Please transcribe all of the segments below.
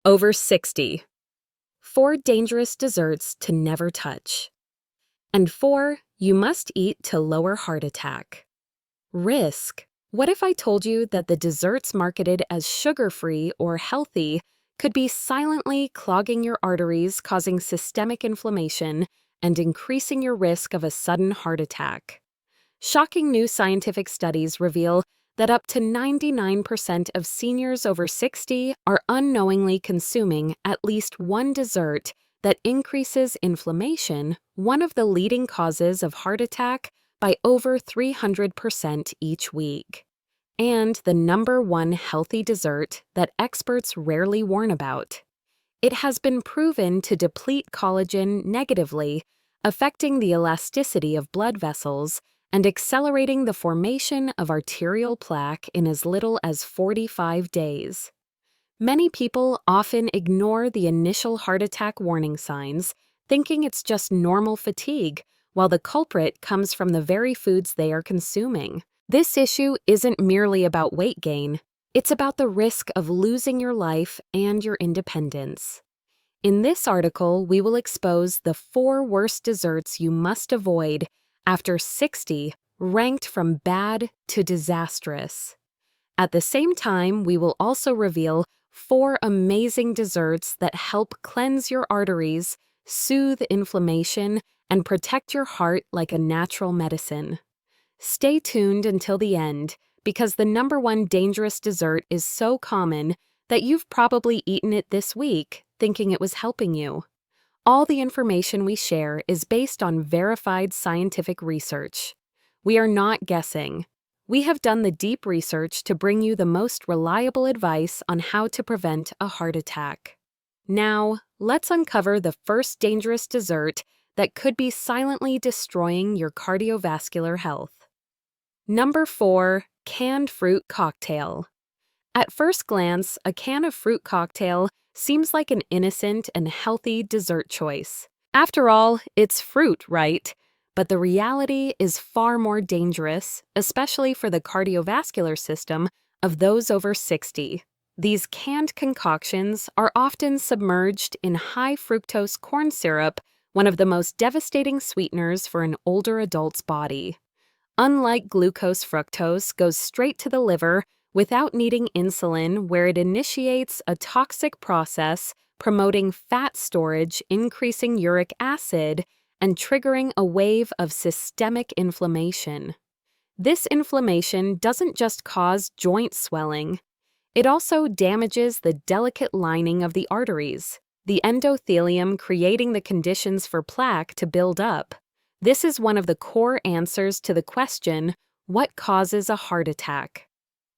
Over 60. 4 dangerous desserts to never touch. And 4 you must eat to lower heart attack. Risk. What if I told you that the desserts marketed as sugar-free or healthy could be silently clogging your arteries, causing systemic inflammation, and increasing your risk of a sudden heart attack? Shocking new scientific studies reveal that up to 99% of seniors over 60 are unknowingly consuming at least one dessert that increases inflammation, one of the leading causes of heart attack, by over 300% each week. And the number one healthy dessert that experts rarely warn about. It has been proven to deplete collagen negatively, affecting the elasticity of blood vessels and accelerating the formation of arterial plaque in as little as 45 days. Many people often ignore the initial heart attack warning signs, thinking it's just normal fatigue, while the culprit comes from the very foods they are consuming. This issue isn't merely about weight gain, it's about the risk of losing your life and your independence. In this article, we will expose the 4 worst desserts you must avoid after 60, ranked from bad to disastrous. At the same time, we will also reveal 4 amazing desserts that help cleanse your arteries, soothe inflammation, and protect your heart like a natural medicine. Stay tuned until the end, because the number one dangerous dessert is so common that you've probably eaten it this week, thinking it was helping you. All the information we share is based on verified scientific research. We are not guessing. We have done the deep research to bring you the most reliable advice on how to prevent a heart attack. Now, let's uncover the first dangerous dessert that could be silently destroying your cardiovascular health. Number 4, canned fruit cocktail. At first glance, a can of fruit cocktail seems like an innocent and healthy dessert choice. After all, it's fruit, right? But the reality is far more dangerous, especially for the cardiovascular system of those over 60. These canned concoctions are often submerged in high fructose corn syrup, one of the most devastating sweeteners for an older adult's body. Unlike glucose, fructose goes straight to the liver without needing insulin, where it initiates a toxic process promoting fat storage, increasing uric acid, and triggering a wave of systemic inflammation. This inflammation doesn't just cause joint swelling, it also damages the delicate lining of the arteries, the endothelium, creating the conditions for plaque to build up. This is one of the core answers to the question, what causes a heart attack?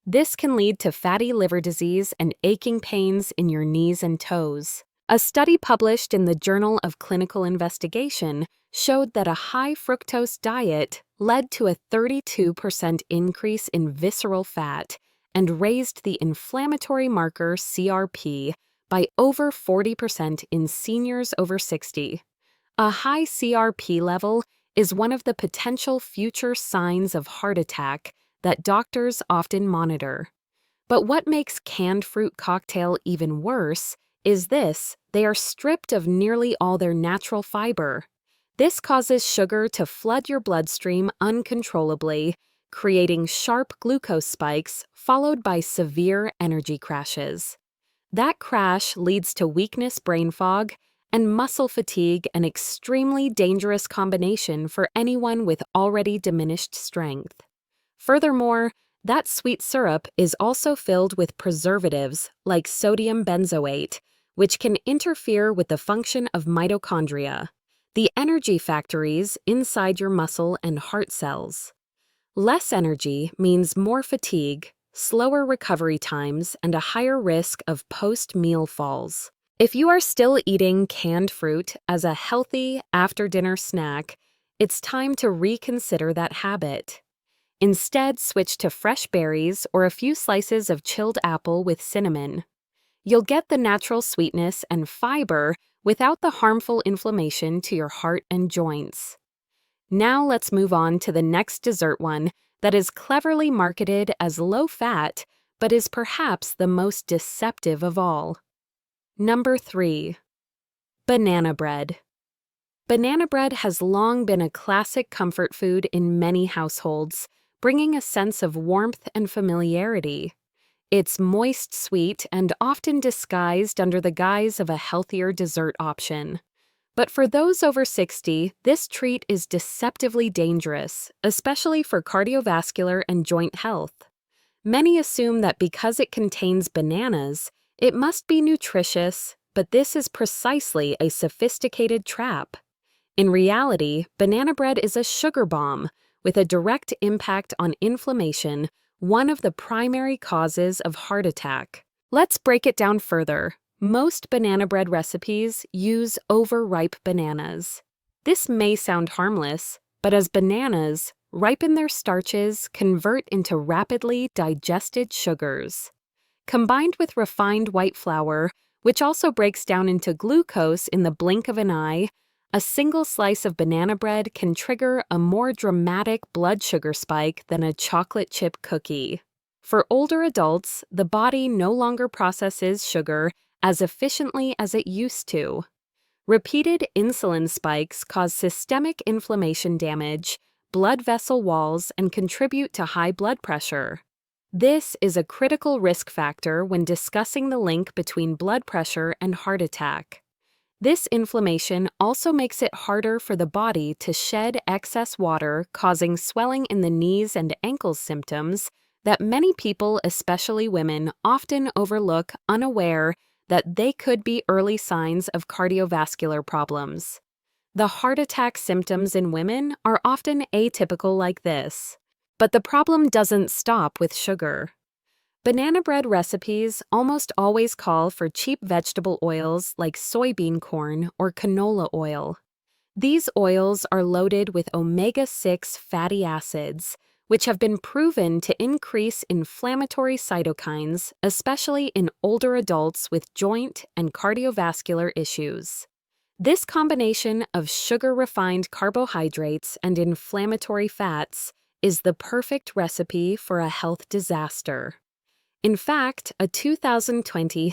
This can lead to fatty liver disease and aching pains in your knees and toes. A study published in the Journal of Clinical Investigation showed that a high fructose diet led to a 32% increase in visceral fat and raised the inflammatory marker CRP by over 40% in seniors over 60. A high CRP level is one of the potential future signs of heart attack that doctors often monitor. But what makes canned fruit cocktail even worse is this: they are stripped of nearly all their natural fiber. This causes sugar to flood your bloodstream uncontrollably, creating sharp glucose spikes followed by severe energy crashes. That crash leads to weakness, brain fog, and muscle fatigue, an extremely dangerous combination for anyone with already diminished strength. Furthermore, that sweet syrup is also filled with preservatives like sodium benzoate, which can interfere with the function of mitochondria, the energy factories inside your muscle and heart cells. Less energy means more fatigue, slower recovery times, and a higher risk of post-meal falls. If you are still eating canned fruit as a healthy after-dinner snack, it's time to reconsider that habit. Instead, switch to fresh berries or a few slices of chilled apple with cinnamon. You'll get the natural sweetness and fiber without the harmful inflammation to your heart and joints. Now let's move on to the next dessert one that is cleverly marketed as low-fat, but is perhaps the most deceptive of all. Number 3. Banana bread. Banana bread has long been a classic comfort food in many households, bringing a sense of warmth and familiarity. It's moist sweet and often disguised under the guise of a healthier dessert option. But for those over 60, this treat is deceptively dangerous, especially for cardiovascular and joint health. Many assume that because it contains bananas, it must be nutritious, but this is precisely a sophisticated trap. In reality, banana bread is a sugar bomb with a direct impact on inflammation, one of the primary causes of heart attack. Let's break it down further. Most banana bread recipes use overripe bananas. This may sound harmless, but as bananas ripen, their starches convert into rapidly digested sugars. Combined with refined white flour, which also breaks down into glucose in the blink of an eye, a single slice of banana bread can trigger a more dramatic blood sugar spike than a chocolate chip cookie. For older adults, the body no longer processes sugar as efficiently as it used to. Repeated insulin spikes cause systemic inflammation damage, blood vessel walls, and contribute to high blood pressure. This is a critical risk factor when discussing the link between blood pressure and heart attack. This inflammation also makes it harder for the body to shed excess water, causing swelling in the knees and ankles, symptoms that many people, especially women, often overlook, unaware that they could be early signs of cardiovascular problems. The heart attack symptoms in women are often atypical like this. But the problem doesn't stop with sugar. Banana bread recipes almost always call for cheap vegetable oils like soybean corn or canola oil. These oils are loaded with omega-6 fatty acids, which have been proven to increase inflammatory cytokines, especially in older adults with joint and cardiovascular issues. This combination of sugar-refined carbohydrates and inflammatory fats is the perfect recipe for a health disaster. In fact, a 2020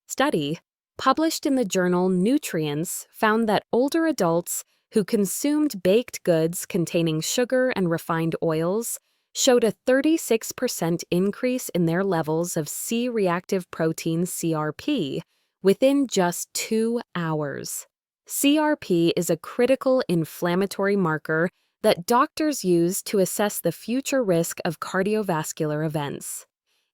study published in the journal Nutrients found that older adults who consumed baked goods containing sugar and refined oils showed a 36% increase in their levels of C-reactive protein CRP within just 2 hours. CRP is a critical inflammatory marker that doctors use to assess the future risk of cardiovascular events.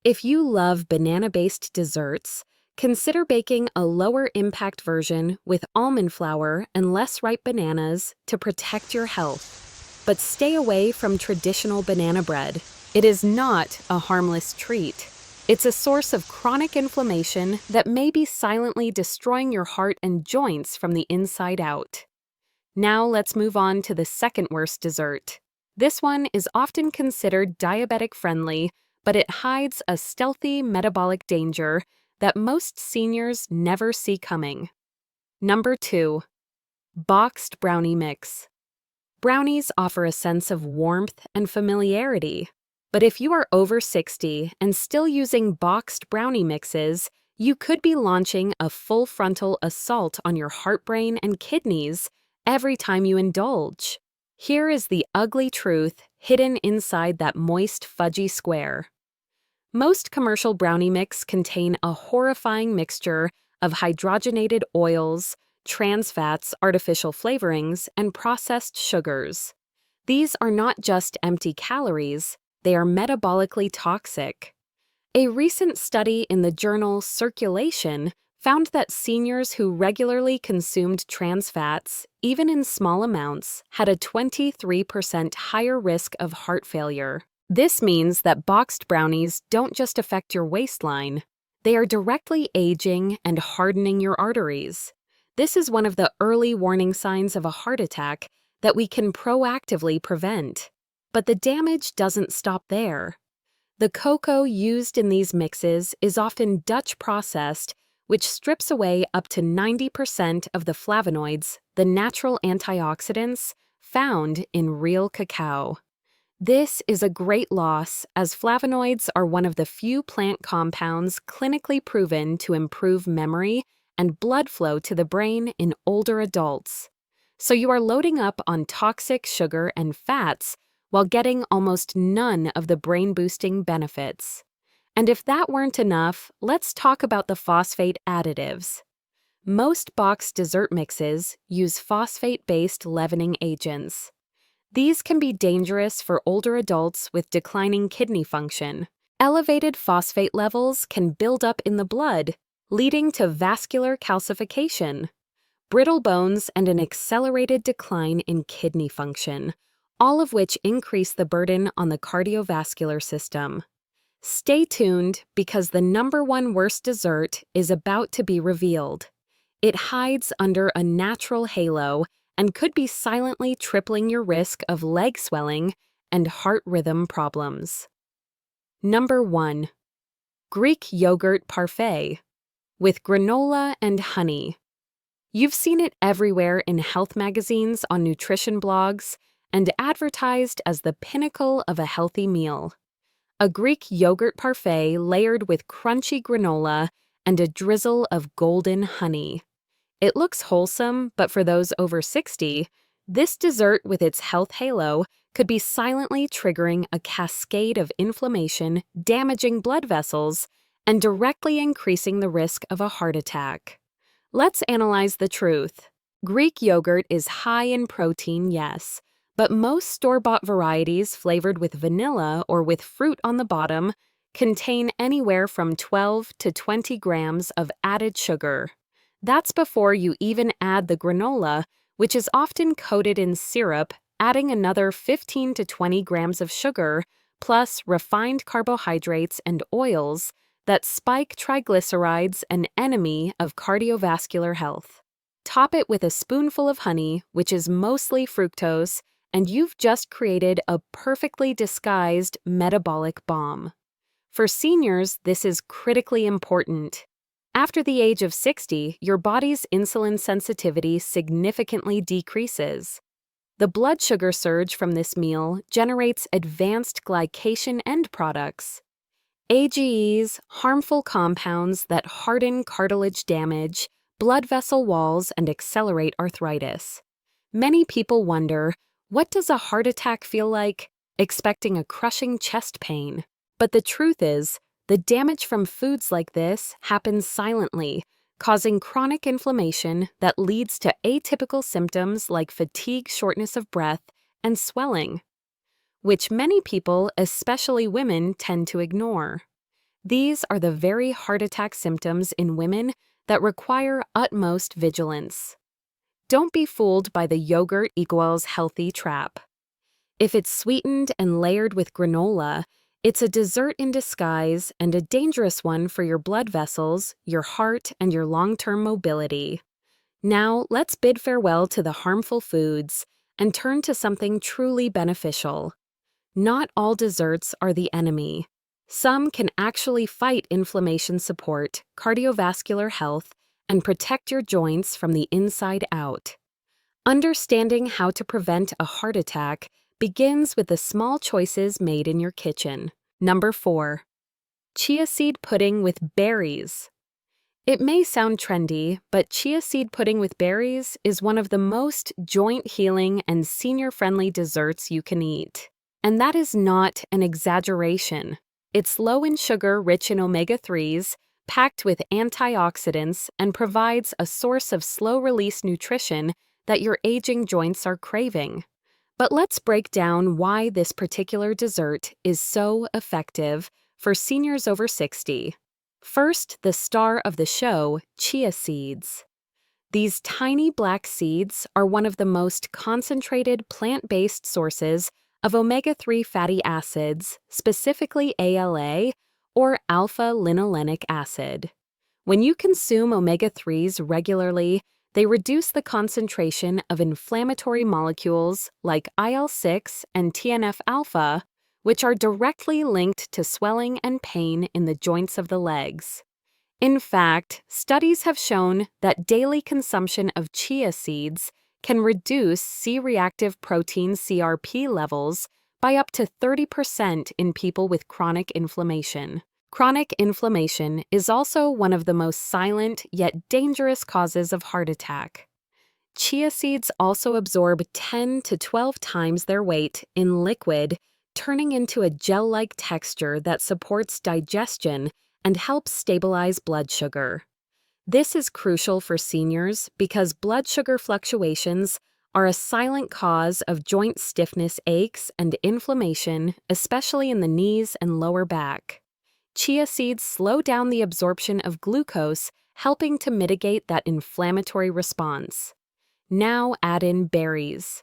If you love banana-based desserts, consider baking a lower-impact version with almond flour and less ripe bananas to protect your health. But stay away from traditional banana bread. It is not a harmless treat. It's a source of chronic inflammation that may be silently destroying your heart and joints from the inside out. Now let's move on to the second worst dessert. This one is often considered diabetic-friendly, but it hides a stealthy metabolic danger that most seniors never see coming. Number 2. Boxed brownie mix. Brownies offer a sense of warmth and familiarity. But if you are over 60 and still using boxed brownie mixes, you could be launching a full frontal assault on your heart, brain, and kidneys every time you indulge. Here is the ugly truth hidden inside that moist, fudgy square. Most commercial brownie mix contain a horrifying mixture of hydrogenated oils, trans fats, artificial flavorings, and processed sugars. These are not just empty calories, they are metabolically toxic. A recent study in the journal Circulation found that seniors who regularly consumed trans fats, even in small amounts, had a 23% higher risk of heart failure. This means that boxed brownies don't just affect your waistline, they are directly aging and hardening your arteries. This is one of the early warning signs of a heart attack that we can proactively prevent. But the damage doesn't stop there. The cocoa used in these mixes is often Dutch processed, which strips away up to 90% of the flavonoids, the natural antioxidants, found in real cacao. This is a great loss, as flavonoids are one of the few plant compounds clinically proven to improve memory and blood flow to the brain in older adults. So you are loading up on toxic sugar and fats while getting almost none of the brain-boosting benefits. And if that weren't enough, let's talk about the phosphate additives. Most boxed dessert mixes use phosphate-based leavening agents. These can be dangerous for older adults with declining kidney function. Elevated phosphate levels can build up in the blood, leading to vascular calcification, brittle bones, and an accelerated decline in kidney function, all of which increase the burden on the cardiovascular system. Stay tuned, because the #1 worst dessert is about to be revealed. It hides under a natural halo and could be silently tripling your risk of leg swelling and heart rhythm problems. Number 1. Greek yogurt parfait with granola and honey. You've seen it everywhere in health magazines, on nutrition blogs, and advertised as the pinnacle of a healthy meal. A Greek yogurt parfait layered with crunchy granola and a drizzle of golden honey. It looks wholesome, but for those over 60, this dessert with its health halo could be silently triggering a cascade of inflammation, damaging blood vessels, and directly increasing the risk of a heart attack. Let's analyze the truth. Greek yogurt is high in protein, yes, but most store-bought varieties flavored with vanilla or with fruit on the bottom contain anywhere from 12 to 20 grams of added sugar. That's before you even add the granola, which is often coated in syrup, adding another 15 to 20 grams of sugar, plus refined carbohydrates and oils that spike triglycerides, an enemy of cardiovascular health. Top it with a spoonful of honey, which is mostly fructose, and you've just created a perfectly disguised metabolic bomb. For seniors, this is critically important. After the age of 60, your body's insulin sensitivity significantly decreases. The blood sugar surge from this meal generates advanced glycation end products. AGEs, harmful compounds that harden cartilage damage, blood vessel walls, and accelerate arthritis. Many people wonder, what does a heart attack feel like? Expecting a crushing chest pain. But the truth is, the damage from foods like this happens silently, causing chronic inflammation that leads to atypical symptoms like fatigue, shortness of breath, and swelling, which many people, especially women, tend to ignore. These are the very heart attack symptoms in women that require utmost vigilance. Don't be fooled by the yogurt equals healthy trap. If it's sweetened and layered with granola, it's a dessert in disguise, and a dangerous one for your blood vessels, your heart, and your long-term mobility. Now, let's bid farewell to the harmful foods and turn to something truly beneficial. Not all desserts are the enemy. Some can actually fight inflammation, support cardiovascular health, and protect your joints from the inside out. Understanding how to prevent a heart attack begins with the small choices made in your kitchen. Number 4. Chia seed pudding with berries. It may sound trendy, but chia seed pudding with berries is one of the most joint-healing and senior-friendly desserts you can eat. And that is not an exaggeration. It's low in sugar, rich in omega-3s, packed with antioxidants, and provides a source of slow-release nutrition that your aging joints are craving. But let's break down why this particular dessert is so effective for seniors over 60. First, the star of the show, chia seeds. These tiny black seeds are one of the most concentrated plant-based sources of omega-3 fatty acids, specifically ALA, or alpha-linolenic acid. When you consume omega-3s regularly, they reduce the concentration of inflammatory molecules like IL-6 and TNF-alpha, which are directly linked to swelling and pain in the joints of the legs. In fact, studies have shown that daily consumption of chia seeds can reduce C-reactive protein CRP levels by up to 30% in people with chronic inflammation. Chronic inflammation is also one of the most silent yet dangerous causes of heart attack. Chia seeds also absorb 10 to 12 times their weight in liquid, turning into a gel-like texture that supports digestion and helps stabilize blood sugar. This is crucial for seniors because blood sugar fluctuations are a silent cause of joint stiffness, aches, and inflammation, especially in the knees and lower back. Chia seeds slow down the absorption of glucose, helping to mitigate that inflammatory response. Now add in berries.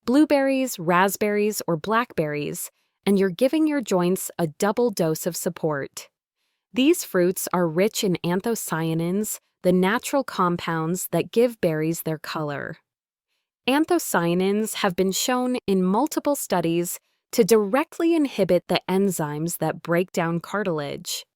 Blueberries, raspberries, or blackberries, and you're giving your joints a double dose of support. These fruits are rich in anthocyanins, the natural compounds that give berries their color. Anthocyanins have been shown in multiple studies to directly inhibit the enzymes that break down cartilage.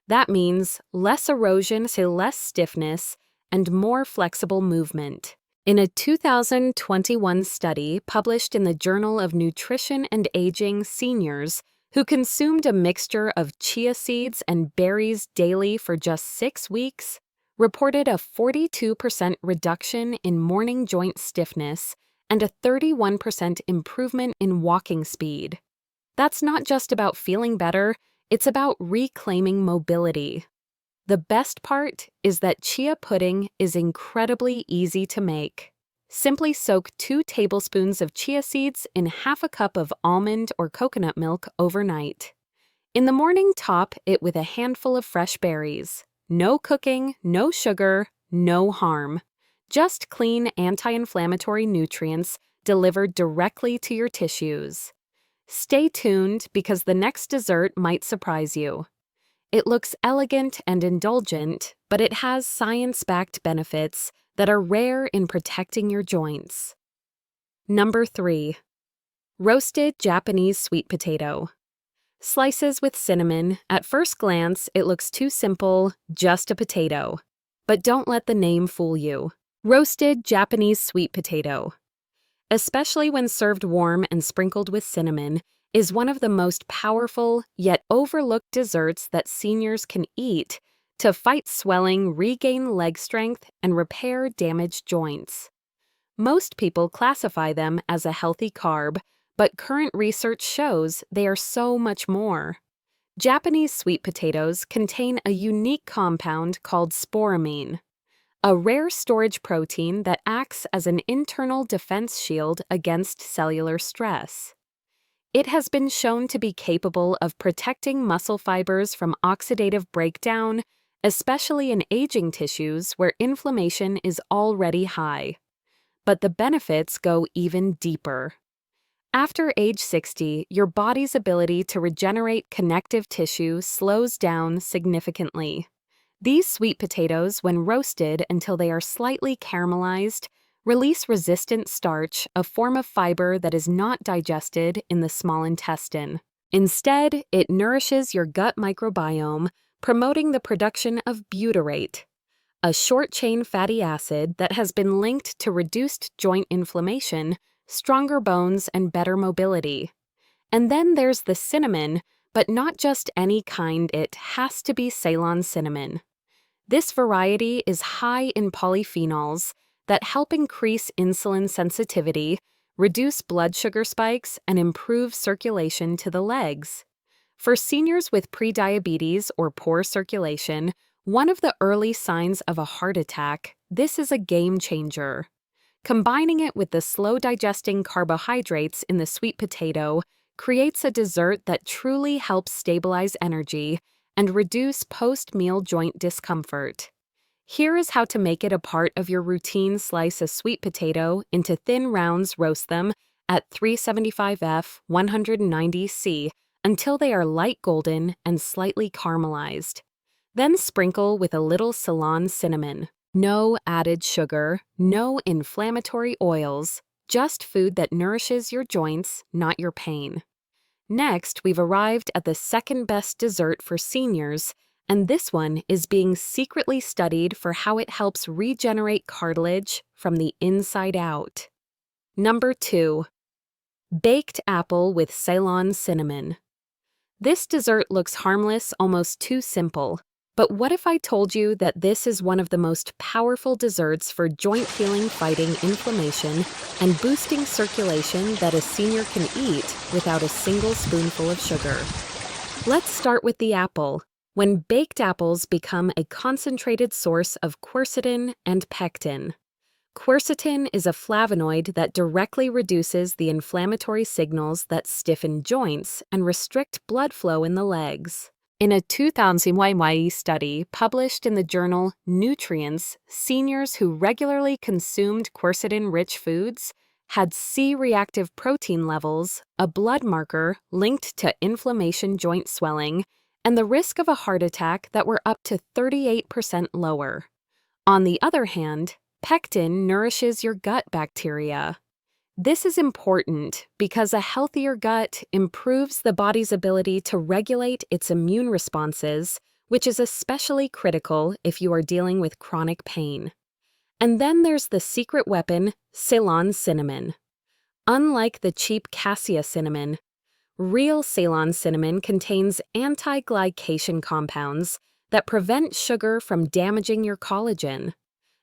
That means less erosion, less stiffness, and more flexible movement. In a 2021 study published in the Journal of Nutrition and Aging, seniors who consumed a mixture of chia seeds and berries daily for just 6 weeks reported a 42% reduction in morning joint stiffness and a 31% improvement in walking speed. That's not just about feeling better, it's about reclaiming mobility. The best part is that chia pudding is incredibly easy to make. Simply soak 2 tablespoons of chia seeds in half a cup of almond or coconut milk overnight. In the morning, top it with a handful of fresh berries. No cooking, no sugar, no harm. Just clean anti-inflammatory nutrients delivered directly to your tissues. Stay tuned because the next dessert might surprise you. It looks elegant and indulgent, but it has science-backed benefits that are rare in protecting your joints. Number 3. Roasted Japanese sweet potato. Slices with cinnamon. At first glance, it looks too simple, just a potato. But don't let the name fool you. Roasted Japanese sweet potato, especially when served warm and sprinkled with cinnamon, is one of the most powerful yet overlooked desserts that seniors can eat to fight swelling, regain leg strength, and repair damaged joints. Most people classify them as a healthy carb, but current research shows they are so much more. Japanese sweet potatoes contain a unique compound called sporamine, a rare storage protein that acts as an internal defense shield against cellular stress. It has been shown to be capable of protecting muscle fibers from oxidative breakdown, especially in aging tissues where inflammation is already high. But the benefits go even deeper. After age 60, your body's ability to regenerate connective tissue slows down significantly. These sweet potatoes, when roasted until they are slightly caramelized, release resistant starch, a form of fiber that is not digested in the small intestine. Instead, it nourishes your gut microbiome, promoting the production of butyrate, a short-chain fatty acid that has been linked to reduced joint inflammation, stronger bones, and better mobility. And then there's the cinnamon, but not just any kind. It has to be Ceylon cinnamon. This variety is high in polyphenols that help increase insulin sensitivity, reduce blood sugar spikes, and improve circulation to the legs. For seniors with prediabetes or poor circulation, one of the early signs of a heart attack, this is a game changer. Combining it with the slow-digesting carbohydrates in the sweet potato creates a dessert that truly helps stabilize energy and reduce post-meal joint discomfort. Here is how to make it a part of your routine. Slice a sweet potato into thin rounds, roast them at 375 F 190 C until they are light golden and slightly caramelized. Then sprinkle with a little Ceylon cinnamon. No added sugar, no inflammatory oils, just food that nourishes your joints, not your pain. Next, we've arrived at the second best dessert for seniors, and this one is being secretly studied for how it helps regenerate cartilage from the inside out. Number 2. Baked apple with Ceylon cinnamon. This dessert looks harmless, almost too simple. But what if I told you that this is one of the most powerful desserts for joint healing, fighting inflammation, and boosting circulation that a senior can eat without a single spoonful of sugar? Let's start with the apple. When baked apples become a concentrated source of quercetin and pectin. Quercetin is a flavonoid that directly reduces the inflammatory signals that stiffen joints and restrict blood flow in the legs. In a 2000 study published in the journal Nutrients, seniors who regularly consumed quercetin-rich foods had C-reactive protein levels, a blood marker linked to inflammation, joint swelling, and the risk of a heart attack that were up to 38% lower. On the other hand, pectin nourishes your gut bacteria. This is important because a healthier gut improves the body's ability to regulate its immune responses, which is especially critical if you are dealing with chronic pain. And then there's the secret weapon, Ceylon cinnamon. Unlike the cheap cassia cinnamon, real Ceylon cinnamon contains anti-glycation compounds that prevent sugar from damaging your collagen.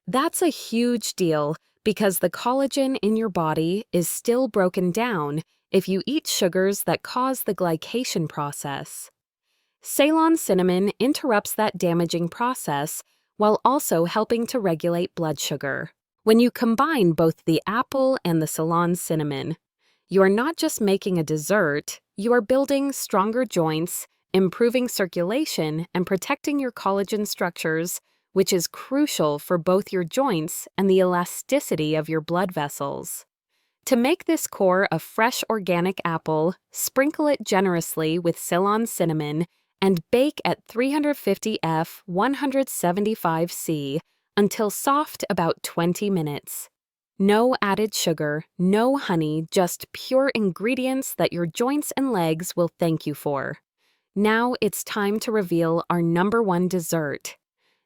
That's a huge deal because the collagen in your body is still broken down if you eat sugars that cause the glycation process. Ceylon cinnamon interrupts that damaging process while also helping to regulate blood sugar. When you combine both the apple and the Ceylon cinnamon, you are not just making a dessert, you are building stronger joints, improving circulation, and protecting your collagen structures, which is crucial for both your joints and the elasticity of your blood vessels. To make this core a fresh organic apple, sprinkle it generously with Ceylon cinnamon and bake at 350 F 175 C until soft, about 20 minutes. No added sugar, no honey, just pure ingredients that your joints and legs will thank you for. Now it's time to reveal our #1 dessert.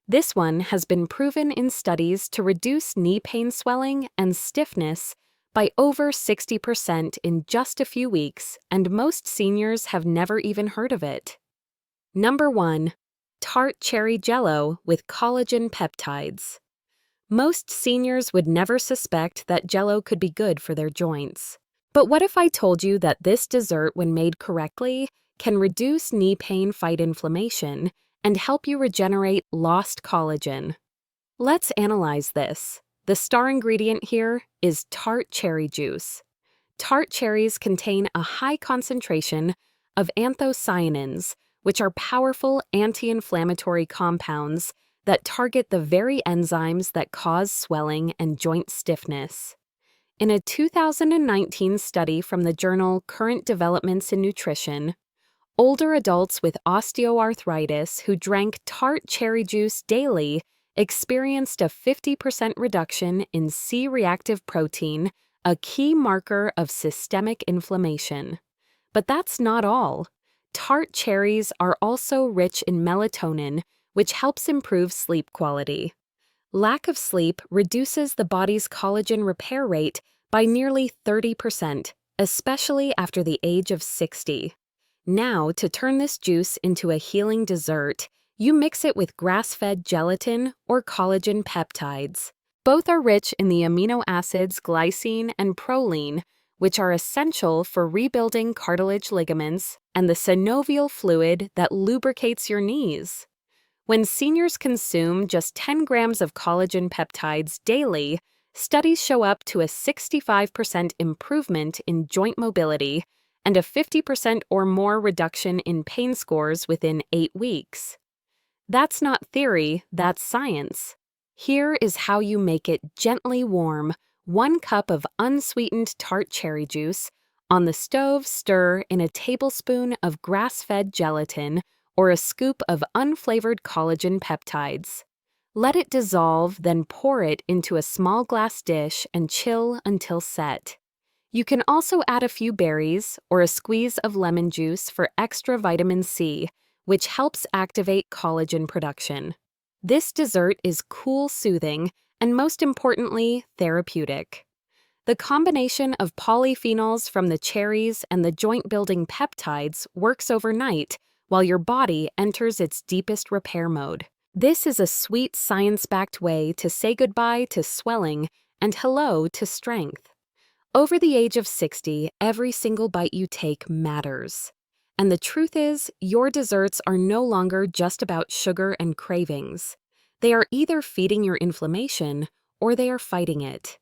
This one has been proven in studies to reduce knee pain, swelling, and stiffness by over 60% in just a few weeks, and most seniors have never even heard of it. #1. Tart cherry jello with collagen peptides. Most seniors would never suspect that jello could be good for their joints. But what if I told you that this dessert, when made correctly, can reduce knee pain, fight inflammation, and help you regenerate lost collagen? Let's analyze this. The star ingredient here is tart cherry juice. Tart cherries contain a high concentration of anthocyanins, which are powerful anti-inflammatory compounds that target the very enzymes that cause swelling and joint stiffness. In a 2019 study from the journal Current Developments in Nutrition, older adults with osteoarthritis who drank tart cherry juice daily experienced a 50% reduction in C-reactive protein, a key marker of systemic inflammation. But that's not all. Tart cherries are also rich in melatonin, which helps improve sleep quality. Lack of sleep reduces the body's collagen repair rate by nearly 30%, especially after the age of 60. Now, to turn this juice into a healing dessert, you mix it with grass-fed gelatin or collagen peptides. Both are rich in the amino acids glycine and proline, which are essential for rebuilding cartilage ligaments and the synovial fluid that lubricates your knees. When seniors consume just 10 grams of collagen peptides daily, studies show up to a 65% improvement in joint mobility and a 50% or more reduction in pain scores within 8 weeks. That's not theory, that's science. Here is how you make it gently warm. 1 cup of unsweetened tart cherry juice. On the stove, stir in a tablespoon of grass-fed gelatin or a scoop of unflavored collagen peptides. Let it dissolve, then pour it into a small glass dish and chill until set. You can also add a few berries or a squeeze of lemon juice for extra vitamin C, which helps activate collagen production. This dessert is cool, soothing, and most importantly, therapeutic. The combination of polyphenols from the cherries and the joint-building peptides works overnight while your body enters its deepest repair mode. This is a sweet science-backed way to say goodbye to swelling and hello to strength. Over the age of 60, every single bite you take matters. And the truth is, your desserts are no longer just about sugar and cravings. They are either feeding your inflammation or they are fighting it.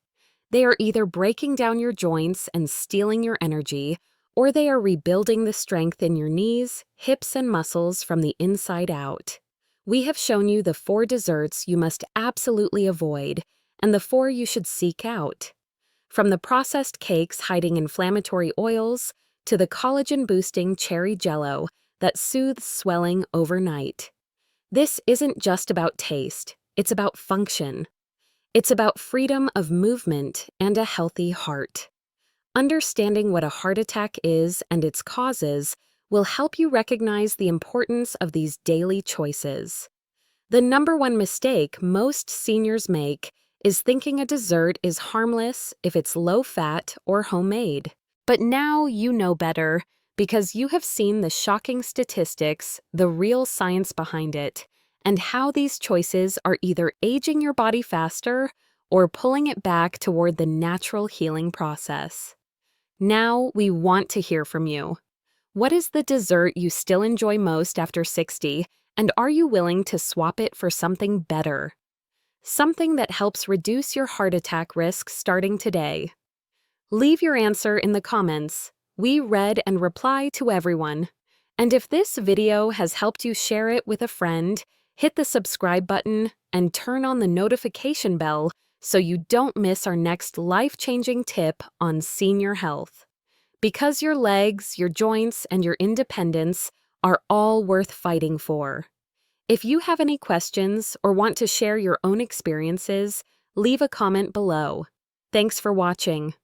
They are either breaking down your joints and stealing your energy, or they are rebuilding the strength in your knees, hips, and muscles from the inside out. We have shown you the 4 desserts you must absolutely avoid and the 4 you should seek out. From the processed cakes hiding inflammatory oils to the collagen-boosting cherry jello that soothes swelling overnight. This isn't just about taste, it's about function. It's about freedom of movement and a healthy heart. Understanding what a heart attack is and its causes will help you recognize the importance of these daily choices. The number one mistake most seniors make is thinking a dessert is harmless if it's low-fat or homemade. But now you know better because you have seen the shocking statistics, the real science behind it, and how these choices are either aging your body faster or pulling it back toward the natural healing process. Now we want to hear from you. What is the dessert you still enjoy most after 60, and are you willing to swap it for something better? Something that helps reduce your heart attack risk starting today. Leave your answer in the comments. We read and reply to everyone. And if this video has helped you, share it with a friend, hit the subscribe button, and turn on the notification bell so you don't miss our next life-changing tip on senior health. Because your legs, your joints, and your independence are all worth fighting for. If you have any questions or want to share your own experiences, leave a comment below. Thanks for watching.